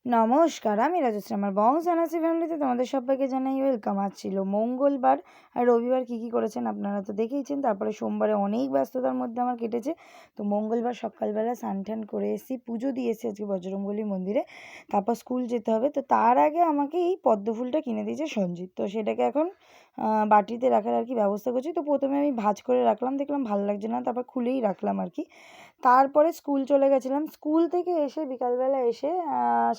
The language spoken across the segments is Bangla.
নমস্কার, আমি রাজশ্রী। আমার বং জানাসি ফ্যামিলিতে তোমাদের সবাইকে জানাই ওয়েলকাম। আজ ছিল মঙ্গলবার আর রবিবার কী করেছেন আপনারা তো দেখেইছেন। তারপরে সোমবারে অনেক ব্যস্ততার মধ্যে আমার কেটেছে। তো মঙ্গলবার সকালবেলা স্নান টান করে এসেছি, পুজো দিয়ে এসেছি আজকে বজরংবলী মন্দিরে। তারপর স্কুল যেতে হবে। তো তার আগে আমাকে এই পদ্ম ফুলটা কিনে দিয়েছে সঞ্জিত। তো সেটাকে এখন বাটিতে রাখার আর কি ব্যবস্থা করছি। তো প্রথমে আমি ভাঁজ করে রাখলাম, দেখলাম ভালো লাগছে না, তারপর খুলেই রাখলাম আর কি। তারপরে স্কুল চলে গেছিলাম। স্কুল থেকে এসে বিকালবেলা এসে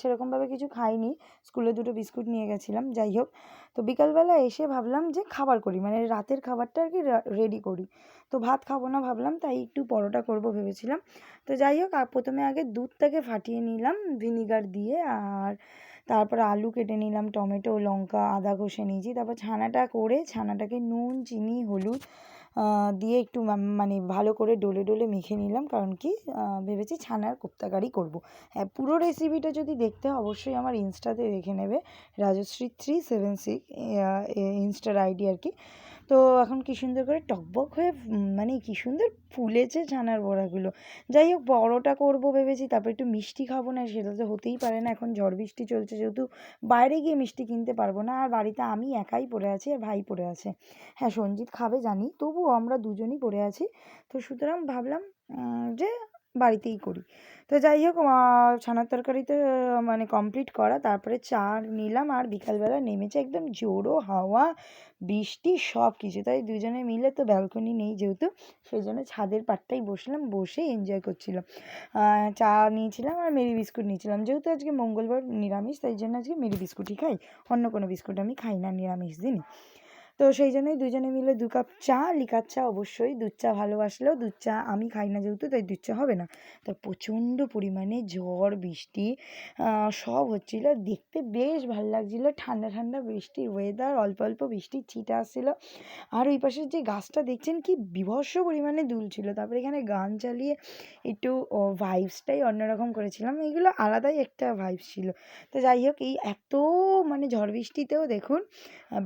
সেরকমভাবে কিছু খাইনি। স্কুলে দুটো বিস্কুট নিয়ে গেছিলাম। যাই হোক, তো বিকালবেলা এসে ভাবলাম যে খাবার করি, মানে রাতের খাবারটা আর কি রেডি করি। তো ভাত খাবো না ভাবলাম, তাই একটু পরোটা করব ভেবেছিলাম। তো যাই হোক, প্রথমে আগে দুধটাকে ফাটিয়ে নিলাম ভিনিগার দিয়ে, আর তারপরে আলু কেটে নিলাম, টমেটো, লঙ্কা, আদা ঘষে নিয়েছি। তারপর ছানাটা করে ছানাটাকে নুন, চিনি, হলুদ দিয়ে একটু মানে ভালো করে ডলে ডলে মেখে নিলাম। কারণ কি, ভেবেছি ছানার কোপ্তাকারি করব। হ্যাঁ, পুরো রেসিপিটা যদি দেখতে হয় অবশ্যই আমার ইনস্টাতে দেখে নেবে, রাজশ্রী376 ইনস্টার আইডি আর কি। তো এখন কী সুন্দর করে টকবক হয়ে মানে কী সুন্দর ফুলেছে ছানার বড়াগুলো। যাই হোক, পরোটা করব ভেবেছি, তারপর একটু মিষ্টি খাবো না সেটা তো হতেই পারে না। এখন ঝড় বৃষ্টি চলছে, যেহেতু বাইরে গিয়ে মিষ্টি কিনতে পারবো না, আর বাড়িতে আমি একাই পড়ে আছি আর ভাই পড়ে আছে। হ্যাঁ, সঞ্জিত খাবে জানি, তবুও আমরা দুজনই পড়ে আছি। তো সুতরাং ভাবলাম যে বাড়িতেই করি। তো যাই হোক, ছানার তরকারিতে মানে কমপ্লিট করা, তারপরে চা নিলাম। আর বিকালবেলা নেমেছে একদম জোরো হাওয়া, বৃষ্টি, সব কিছু। তাই দুজনে মিলে, তো ব্যালকনি নেই যেহেতু, সেই জন্য ছাদের পাড়টাই বসলাম, বসে এনজয় করছিলাম। চা নিয়েছিলাম আর মেরি বিস্কুট নিয়েছিলাম। যেহেতু আজকে মঙ্গলবার নিরামিষ, তাই জন্য আজকে মেরি বিস্কুটই খাই, অন্য কোনো বিস্কুট আমি খাই না নিরামিষ দিন। তো সেই জন্যই দুজনে মিলে 2 কাপ চা, লিকার চা অবশ্যই, দুধ চা ভালোবাসলেও দুধ চা আমি খাই না যেহেতু, তাই দুধ চা হবে না। তো প্রচণ্ড পরিমাণে ঝড় বৃষ্টি সব হচ্ছিলো, দেখতে বেশ ভালো লাগছিলো। ঠান্ডা ঠান্ডা বৃষ্টির ওয়েদার, অল্প অল্প বৃষ্টির ছিটা আসছিলো। আর ওই পাশের যে গাছটা দেখছেন কি বীভৎস পরিমাণে দুলছিল। তারপরে এখানে গান চালিয়ে একটু ভাইবসটাই অন্যরকম করেছিলাম। এগুলো আলাদাই একটা ভাইবস ছিল। তো যাই হোক, এই এত মানে ঝড় বৃষ্টিতেও দেখুন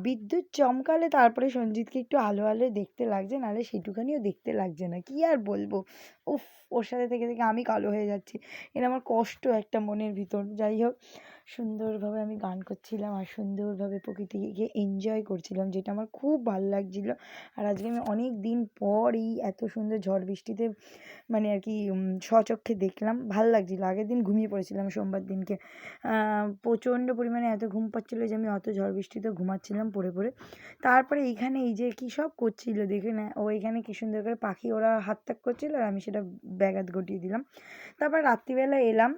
বিদ্যুৎ চমকালে তারপরে সঞ্জিতকে একটু আলো আলো দেখতে লাগছে, নাহলে সেটুখানিও দেখতে লাগছে না। কী আর বলবো, উফ, ওর সাথে থেকে থেকে আমি কালো হয়ে যাচ্ছি। এটা আমার কষ্ট একটা মনের ভিতর। যাই হোক, সুন্দরভাবে আমি গান করছিলাম আর সুন্দরভাবে প্রকৃতিকে এনজয় করছিলাম, যেটা আমার খুব ভালো লাগছিলো। আর আজকে আমি অনেক দিন পর এই এত সুন্দর ঝড় বৃষ্টিতে মানে আর কি স্বচক্ষে দেখলাম, ভাল লাগছিলো। আগের দিন ঘুমিয়ে পড়েছিলাম সোমবার দিনকে, প্রচণ্ড পরিমাণে এত ঘুম পাচ্ছিলো যে আমি অত ঝড় বৃষ্টিতে ঘুমাচ্ছিলাম পড়ে পড়ে। তারপরে এইখানে এই যে কী সব করছিলো দেখে না, ও এখানে কী সুন্দর করে পাখি ওরা হাত তাক করছিলো আর আমি সেটা ব্যাঘাত ঘটিয়ে দিলাম। তারপর রাত্রিবেলা এলাম,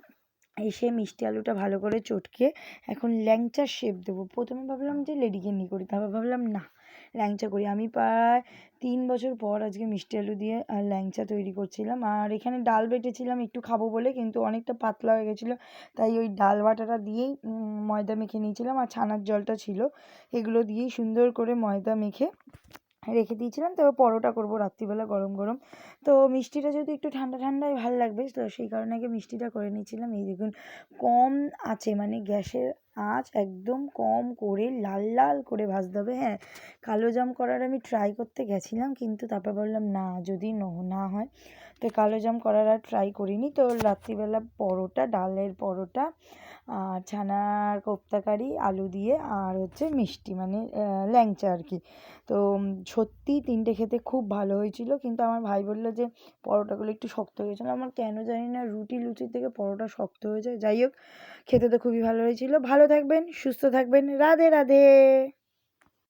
এসে মিষ্টি আলুটা ভালো করে চটকে এখন ল্যাংচার শেপ দেবো। প্রথমে ভাবলাম যে লেডিকেনি করি, তারপর ভাবলাম না, ল্যাংচা করি। আমি প্রায় 3 বছর পর আজকে মিষ্টি আলু দিয়ে ল্যাংচা তৈরি করছিলাম। আর এখানে ডাল বেটেছিলাম একটু খাবো বলে, কিন্তু অনেকটা পাতলা হয়ে গেছিলো, তাই ওই ডাল বাটাটা দিয়েই ময়দা মেখে নিয়েছিলাম। আর ছানার জলটা ছিল, এগুলো দিয়েই সুন্দর করে ময়দা মেখে রেখে দিয়েছিলাম। তারপর পরোটা করবো রাত্রিবেলা গরম গরম। তো মিষ্টিটা যেহেতু একটু ঠান্ডা ঠান্ডাই ভাল লাগবে, তো সেই কারণে আগে মিষ্টিটা করে নিয়েছিলাম। এই দেখুন, কম আঁচে, মানে গ্যাসের আঁচ একদম কম করে লাল লাল করে ভাজতে হবে। হ্যাঁ, কালো জাম করার আমি ট্রাই করতে গেছিলাম, কিন্তু তারপর বললাম না, যদি না হয়, তো কালো জাম করার আর ট্রাই করিনি। তো রাত্রিবেলা পরোটা, ডালের পরোটা, আর ছানার কোপ্তাকারি আলু দিয়ে, আর হচ্ছে মিষ্টি মানে ল্যাংচা আর কি। তো সত্যিই 3টে খেতে খুব ভালো হয়েছিল, কিন্তু আমার ভাই বললো যে পরোটাগুলো একটু শক্ত হয়ে গেছিলো। আমার কেন জানি না রুটি লুচির থেকে পরোটা শক্ত হয়ে যায়। যাই হোক, খেতে তো খুবই ভালো হয়েছিল। ভালো থাকবেন, সুস্থ থাকবেন, রাধে রাধে।